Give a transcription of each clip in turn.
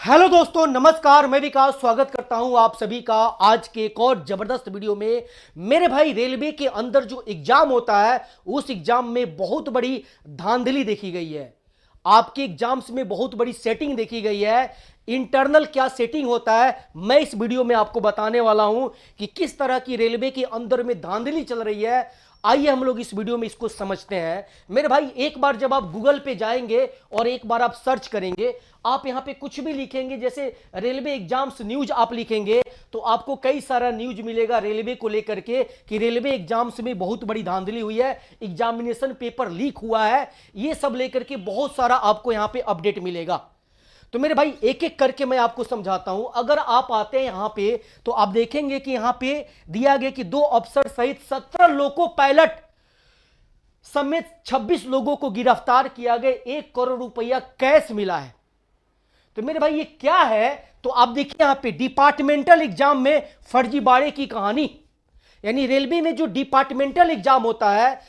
Hello दोस्तों, नमस्कार। मैं विकास स्वागत करता हूं आप सभी का आज के एक और जबरदस्त वीडियो में। मेरे भाई, रेलवे के अंदर जो एग्जाम होता है उस एग्जाम में बहुत बड़ी धांधली देखी गई है। आपके एग्जाम्स में बहुत बड़ी सेटिंग देखी गई है। इंटरनल क्या सेटिंग होता है मैं इस वीडियो में आपको बताने वाला हूं कि किस तरह की रेलवे के अंदर में धांधली चल रही है। आइए हम लोग इस वीडियो में इसको समझते हैं। मेरे भाई, एक बार जब आप गूगल पे जाएंगे और एक बार आप सर्च करेंगे, आप यहां पे कुछ भी लिखेंगे, जैसे रेलवे एग्जाम्स न्यूज आप लिखेंगे तो आपको कई सारा न्यूज मिलेगा रेलवे को लेकर के कि रेलवे एग्जाम्स में बहुत बड़ी धांधली हुई है, एग्जामिनेशन पेपर लीक हुआ है, ये सब लेकर के बहुत सारा आपको यहां पे अपडेट मिलेगा। तो मेरे भाई, एक एक करके मैं आपको समझाता हूं। अगर आप आते हैं यहां पे तो आप देखेंगे कि यहां पे दिया गया कि 2 अफसर सहित 17 लोको पायलट समेत 26 लोगों को गिरफ्तार किया गया, 1 करोड़ रुपया कैश मिला है। तो मेरे भाई, ये क्या है? तो आप देखिए यहां पे डिपार्टमेंटल एग्जाम में फर्जीवाड़े की कहानी। यानी रेलवे में जो डिपार्टमेंटल एग्जाम होता है,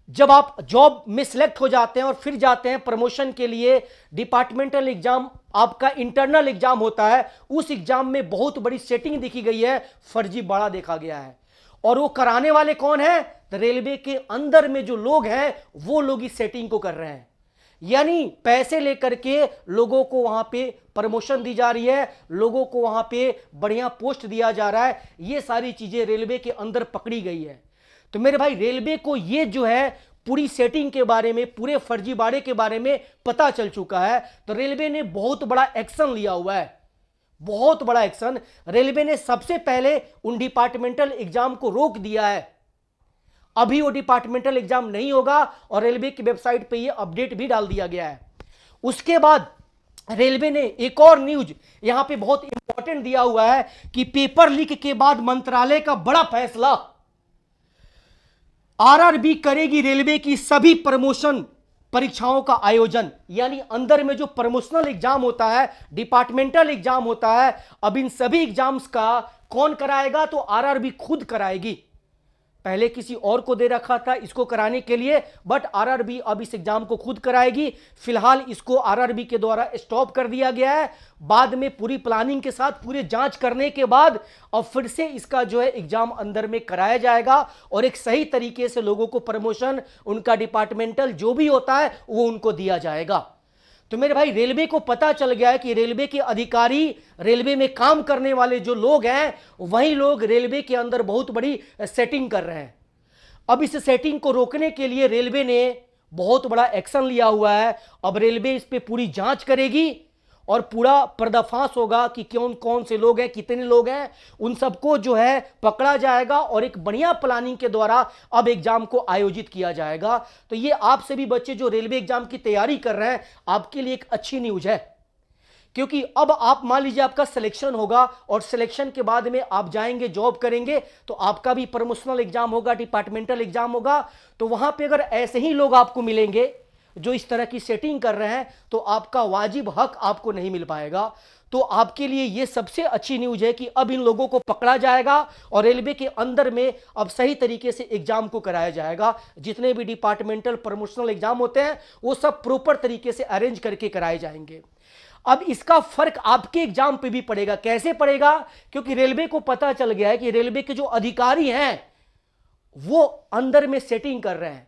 जब आप जॉब में सिलेक्ट हो जाते हैं और फिर जाते हैं प्रमोशन के लिए, डिपार्टमेंटल एग्जाम आपका इंटरनल एग्जाम होता है। उस एग्जाम में बहुत बड़ी सेटिंग देखी गई है, फर्जीवाड़ा देखा गया है। और वो कराने वाले कौन है? तो रेलवे के अंदर में जो लोग हैं वो लोग इस सेटिंग को कर रहे हैं। यानी पैसे लेकर के लोगों को वहां पे प्रमोशन दी जा रही है, लोगों को वहां पे बढ़िया पोस्ट दिया जा रहा है। ये सारी चीजें रेलवे के अंदर पकड़ी गई है। तो मेरे भाई, रेलवे को ये जो है पूरी सेटिंग के बारे में, पूरे फर्जीवाड़े के बारे में पता चल चुका है। तो रेलवे ने बहुत बड़ा एक्शन लिया हुआ है, बहुत बड़ा एक्शन। रेलवे ने सबसे पहले उन डिपार्टमेंटल एग्जाम को रोक दिया है। अभी वो डिपार्टमेंटल एग्जाम नहीं होगा और रेलवे की वेबसाइट पे ये अपडेट भी डाल दिया गया है। उसके बाद रेलवे ने एक और न्यूज यहां पे बहुत इंपॉर्टेंट दिया हुआ है कि पेपर लीक के बाद मंत्रालय का बड़ा फैसला, आरआरबी करेगी रेलवे की सभी प्रमोशन परीक्षाओं का आयोजन। यानी अंदर में जो प्रमोशनल एग्जाम होता है, डिपार्टमेंटल एग्जाम होता है, अब इन सभी एग्जाम्स का कौन कराएगा? तो आरआरबी खुद कराएगी। पहले किसी और को दे रखा था इसको कराने के लिए, बट आरआरबी अब इस एग्जाम को खुद कराएगी। फिलहाल इसको आरआरबी के द्वारा स्टॉप कर दिया गया है। बाद में पूरी प्लानिंग के साथ, पूरी जांच करने के बाद अब फिर से इसका जो है एग्जाम अंदर में कराया जाएगा और एक सही तरीके से लोगों को प्रमोशन, उनका डिपार्टमेंटल जो भी होता है वो उनको दिया जाएगा। तो मेरे भाई, रेलवे को पता चल गया है कि रेलवे के अधिकारी, रेलवे में काम करने वाले जो लोग हैं, वही लोग रेलवे के अंदर बहुत बड़ी सेटिंग कर रहे हैं। अब इस सेटिंग को रोकने के लिए रेलवे ने बहुत बड़ा एक्शन लिया हुआ है। अब रेलवे इस पे पूरी जांच करेगी और पूरा पर्दाफाश होगा कि कौन कौन से लोग हैं, कितने लोग हैं, उन सबको जो है पकड़ा जाएगा और एक बढ़िया प्लानिंग के द्वारा अब एग्जाम को आयोजित किया जाएगा। तो ये आप सभी बच्चे जो रेलवे एग्जाम की तैयारी कर रहे हैं, आपके लिए एक अच्छी न्यूज है। क्योंकि अब आप मान लीजिए आपका सिलेक्शन होगा और सिलेक्शन के बाद में आप जाएंगे, जॉब करेंगे, तो आपका भी प्रमोशनल एग्जाम होगा, डिपार्टमेंटल एग्जाम होगा। तो वहां पे अगर ऐसे ही लोग आपको मिलेंगे जो इस तरह की सेटिंग कर रहे हैं, तो आपका वाजिब हक आपको नहीं मिल पाएगा। तो आपके लिए यह सबसे अच्छी न्यूज है कि अब इन लोगों को पकड़ा जाएगा और रेलवे के अंदर में अब सही तरीके से एग्जाम को कराया जाएगा। जितने भी डिपार्टमेंटल प्रमोशनल एग्जाम होते हैं वो सब प्रॉपर तरीके से अरेंज करके कराए जाएंगे। अब इसका फर्क आपके एग्जाम पे भी पड़ेगा। कैसे पड़ेगा? क्योंकि रेलवे को पता चल गया है कि रेलवे के जो अधिकारी हैं वो अंदर में सेटिंग कर रहे हैं,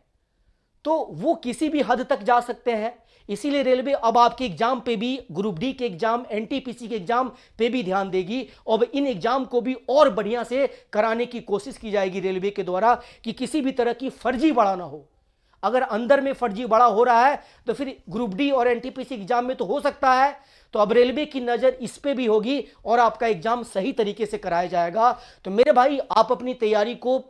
तो वो किसी भी हद तक जा सकते हैं। इसीलिए रेलवे अब आपके एग्जाम पे भी, ग्रुप डी के एग्जाम, एनटीपीसी के एग्जाम पे भी ध्यान देगी और इन एग्जाम को भी और बढ़िया से कराने की कोशिश की जाएगी रेलवे के द्वारा कि किसी भी तरह की फर्जीवाड़ा ना हो। अगर अंदर में फर्जीवाड़ा हो रहा है तो फिर ग्रुप डी और एनटीपीसी एग्जाम में तो हो सकता है। तो अब रेलवे की नजर इस पे भी होगी और आपका एग्जाम सही तरीके से कराया जाएगा। तो मेरे भाई, आप अपनी तैयारी को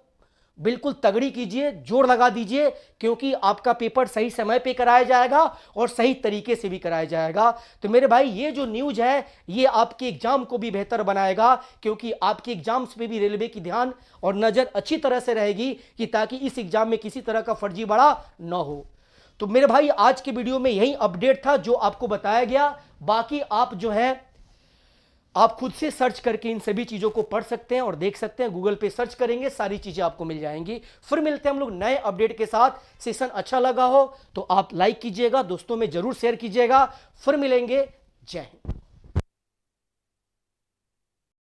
बिल्कुल तगड़ी कीजिए, जोर लगा दीजिए, क्योंकि आपका पेपर सही समय पे कराया जाएगा और सही तरीके से भी कराया जाएगा। तो मेरे भाई, ये जो न्यूज है ये आपके एग्जाम को भी बेहतर बनाएगा, क्योंकि आपके एग्जाम्स पे भी रेलवे की ध्यान और नजर अच्छी तरह से रहेगी कि ताकि इस एग्जाम में किसी तरह का फर्जीवाड़ा न हो। तो मेरे भाई, आज के वीडियो में यही अपडेट था जो आपको बताया गया। बाकी आप जो है आप खुद से सर्च करके इन सभी चीज़ों को पढ़ सकते हैं और देख सकते हैं। गूगल पे सर्च करेंगे, सारी चीज़ें आपको मिल जाएंगी। फिर मिलते हैं हम लोग नए अपडेट के साथ। सेशन अच्छा लगा हो तो आप लाइक कीजिएगा, दोस्तों में जरूर शेयर कीजिएगा। फिर मिलेंगे। जय हिंद।